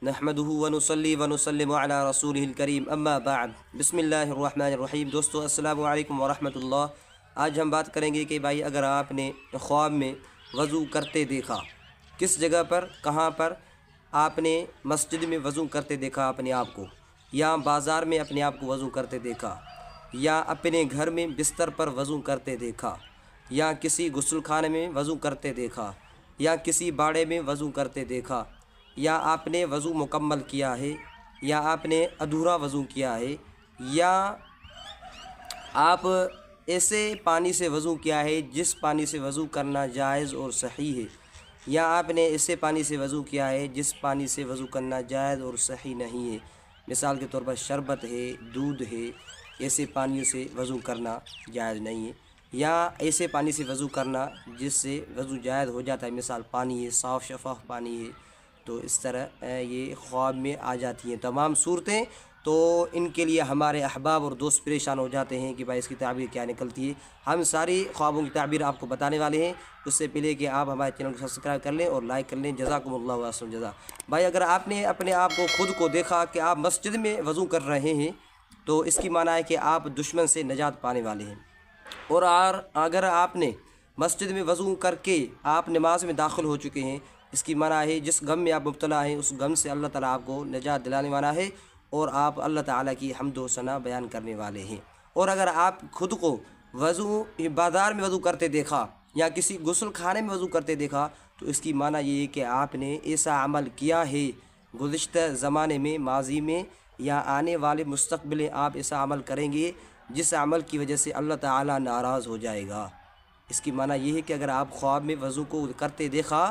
नहमदुहु व नुसल्ली व नुसल्लिमु अला रसूलिहिल करीम अम्मा बाद बिस्मिल्लाहिर्रहमानिर्रहीम। दोस्तों अस्सलामु अलैकुम व रहमतुल्लाह। आज हम बात करेंगे कि भाई अगर आपने ख्वाब में वज़ू करते देखा, किस जगह पर, कहाँ पर आपने मस्जिद में वज़ू करते देखा अपने आप को, या बाज़ार में अपने आप को वज़ू करते देखा, या अपने घर में बिस्तर पर वज़ू करते देखा, या किसी गुस्लखाने में वज़ू करते देखा, या किसी बाड़े में वज़ू करते देखा, या आपने वज़ू मुकम्मल किया है, या आपने अधूरा वज़ू किया है, या आप ऐसे पानी से वज़ू किया है जिस पानी से वज़ू करना जायज़ और सही है, या आपने ऐसे पानी से वज़ू किया है जिस पानी से वज़ू करना जायज़ और सही नहीं है। मिसाल के तौर पर शरबत है, दूध है, ऐसे पानियों से वज़ू करना जायज़ नहीं है, या ऐसे पानी से वज़ू करना जिससे वज़ू जायज़ हो जाता है। मिसाल पानी है, साफ़ शफ़ाफ़ पानी है, तो इस तरह ये ख्वाब में आ जाती हैं तमाम सूरतें। तो इनके लिए हमारे अहबाब और दोस्त परेशान हो जाते हैं कि भाई इसकी ताबीर क्या निकलती है। हम सारी ख्वाबों की ताबीर आपको बताने वाले हैं। उससे पहले कि आप हमारे चैनल को सब्सक्राइब कर लें और लाइक कर लें। जज़ाकुमुल्लाहु अहसन जज़ा। भाई अगर आपने अपने आप को खुद को देखा कि आप मस्जिद में वज़ू कर रहे हैं, तो इसकी माना है कि आप दुश्मन से निजात पाने वाले हैं। और अगर आपने मस्जिद में वज़ू करके आप नमाज में दाखिल हो चुके हैं, इसकी माना है जिस गम में आप मुब्तला हैं उस गम से अल्लाह ताला आपको निजात दिलाने वाला है और आप अल्लाह ताला की हम्द व सना बयान करने वाले हैं। और अगर आप खुद को वज़ू बाज़ार में वज़ू करते देखा या किसी गुस्ल खाने में वज़ू करते देखा, तो इसकी माना ये है कि आपने ऐसा अमल किया है गुज़िश्ता ज़माने में, माजी में, या आने वाले मुस्तक़बिल में आप ऐसा अमल करेंगे जिस अमल की वजह से अल्लाह ताला नाराज़ हो जाएगा। इसकी माना ये है कि अगर आप ख्वाब में वज़ू को करते देखा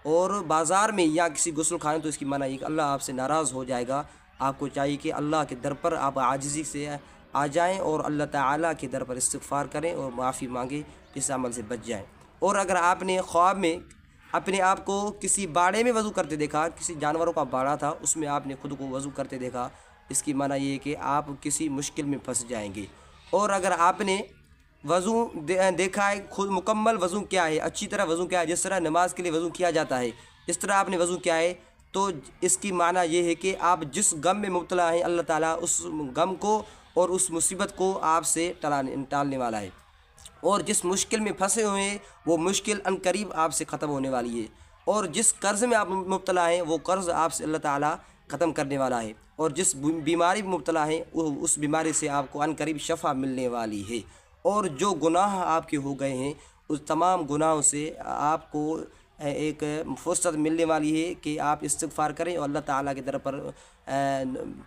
और बाज़ार में या किसी गुस्ल खाने, तो इसकी माना ये कि अल्लाह आपसे नाराज़ हो जाएगा। आपको चाहिए कि अल्लाह के दर पर आप आजिज़ी से आ जाएं और अल्लाह ताला के दर पर इस्तिग़फ़ार करें और माफ़ी मांगें, इस अमल से बच जाएं। और अगर आपने ख्वाब में अपने आप को किसी बाड़े में वज़ू करते देखा, किसी जानवरों का बाड़ा था उसमें आपने खुद को वज़ू करते देखा, इसकी माना ये है कि आप किसी मुश्किल में फंस जाएंगे। और अगर आपने वज़ू देखा है, खुद मुकम्मल वज़ू क्या है, अच्छी तरह वज़ू क्या है, जिस तरह नमाज के लिए वज़ू किया जाता है इस तरह आपने वज़ू किया है, तो इसकी माना ये है कि आप जिस गम में मुब्तला हैं अल्लाह ताला उस गम को और उस मुसीबत को आपसे टालने वाला है। और जिस मुश्किल में फंसे हुए हैं वो मुश्किल अनकरीब आपसे ख़त्म होने वाली है। और जिस कर्ज़ में आप मुब्तला हैं वो कर्ज़ आपसे अल्लाह ताला ख़त्म करने वाला है। और जिस बीमारी में मुब्तला हैं उस बीमारी से आपको अनकरीब शफ़ा मिलने वाली है। और जो गुनाह आपके हो गए हैं उस तमाम गुनाहों से आपको एक फुर्सत मिलने वाली है कि आप इस्तिग़फ़ार करें और अल्लाह ताला की दर पर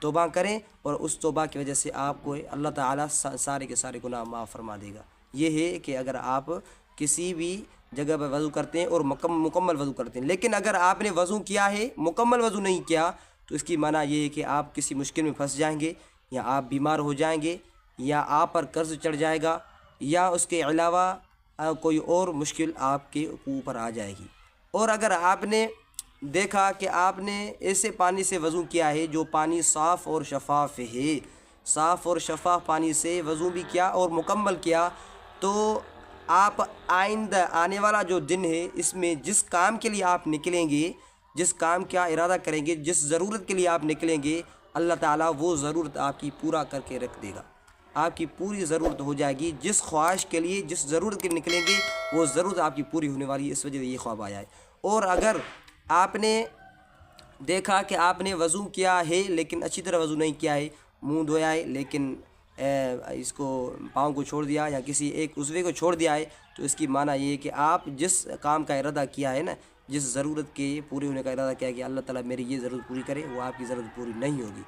तौबा करें, और उस तौबा की वजह से आपको अल्लाह ताला सारे के सारे गुनाह माफ़ फरमा देगा। ये है कि अगर आप किसी भी जगह पर वज़ू करते हैं और मुकम्मल वज़ू करते हैं, लेकिन अगर आपने वज़ू किया है मुकम्मल वज़ू नहीं किया, तो इसकी माना ये है कि आप किसी मुश्किल में फंस जाएंगे, या आप बीमार हो जाएंगे, या आप पर कर्ज़ चढ़ जाएगा, या उसके अलावा कोई और मुश्किल आपके ऊपर आ जाएगी। और अगर आपने देखा कि आपने ऐसे पानी से वज़ू किया है जो पानी साफ़ और शफ़ाफ़ है, साफ़ और शफ़ाफ़ पानी से वज़ू भी किया और मुकम्मल किया, तो आप आइंदा आने वाला जो दिन है इसमें जिस काम के लिए आप निकलेंगे, जिस काम का इरादा करेंगे, जिस ज़रूरत के लिए आप निकलेंगे, अल्लाह ताला वो ज़रूरत आपकी पूरा करके रख देगा। आपकी पूरी ज़रूरत हो जाएगी। जिस ख्वाहिश के लिए, जिस ज़रूरत के लिए निकलेंगे वो ज़रूरत आपकी पूरी होने वाली है। इस वजह से ये ख्वाब आया है। और अगर आपने देखा कि आपने वज़ू किया है लेकिन अच्छी तरह वज़ू नहीं किया है, मुंह धोया है लेकिन इसको पाँव को छोड़ दिया या किसी एक उज़वे को छोड़ दिया है, तो इसकी माना ये है कि आप जिस काम का इरादा किया है ना, जिस ज़रूरत के पूरे होने का इरादा किया है कि अल्लाह ताला मेरी ये ज़रूरत पूरी करे, वो आपकी ज़रूरत पूरी नहीं होगी।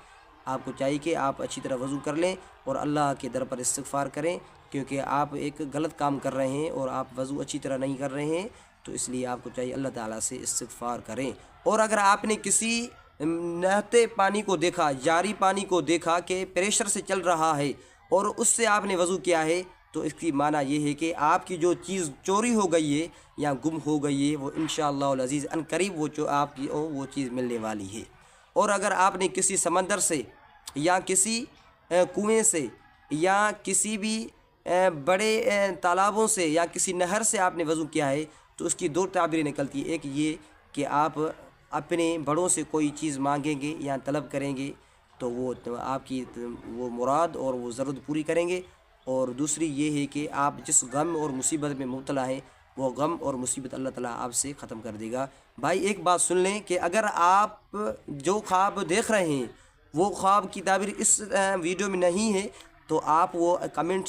आपको चाहिए कि आप अच्छी तरह वज़ू कर लें और अल्लाह के दर पर इस्तिग़फ़ार करें, क्योंकि आप एक गलत काम कर रहे हैं और आप वज़ू अच्छी तरह नहीं कर रहे हैं, तो इसलिए आपको चाहिए अल्लाह ताला से इस्तिग़फ़ार करें। और अगर आपने किसी नहते पानी को देखा, जारी पानी को देखा कि प्रेशर से चल रहा है और उससे आपने वज़ू किया है, तो इसकी माना ये है कि आपकी जो चीज़ चोरी हो गई है या गुम हो गई है वो इंशाअल्लाह अज़ीज़ अनकरीब वो जो आपकी वो चीज़ मिलने वाली है। और अगर आपने किसी समंदर से या किसी कुएं से या किसी भी बड़े तालाबों से या किसी नहर से आपने वज़ू किया है, तो उसकी दो ताबीरें निकलती है। एक ये कि आप अपने बड़ों से कोई चीज़ मांगेंगे या तलब करेंगे तो वो आपकी वो मुराद और वो ज़रूरत पूरी करेंगे। और दूसरी ये है कि आप जिस गम और मुसीबत में मुब्तला हैं वो गम और मुसीबत अल्लाह ताला आपसे ख़त्म कर देगा। भाई एक बात सुन लें कि अगर आप जो ख्वाब देख रहे हैं वो ख्वाब की ताबीर इस वीडियो में नहीं है तो आप वो कमेंट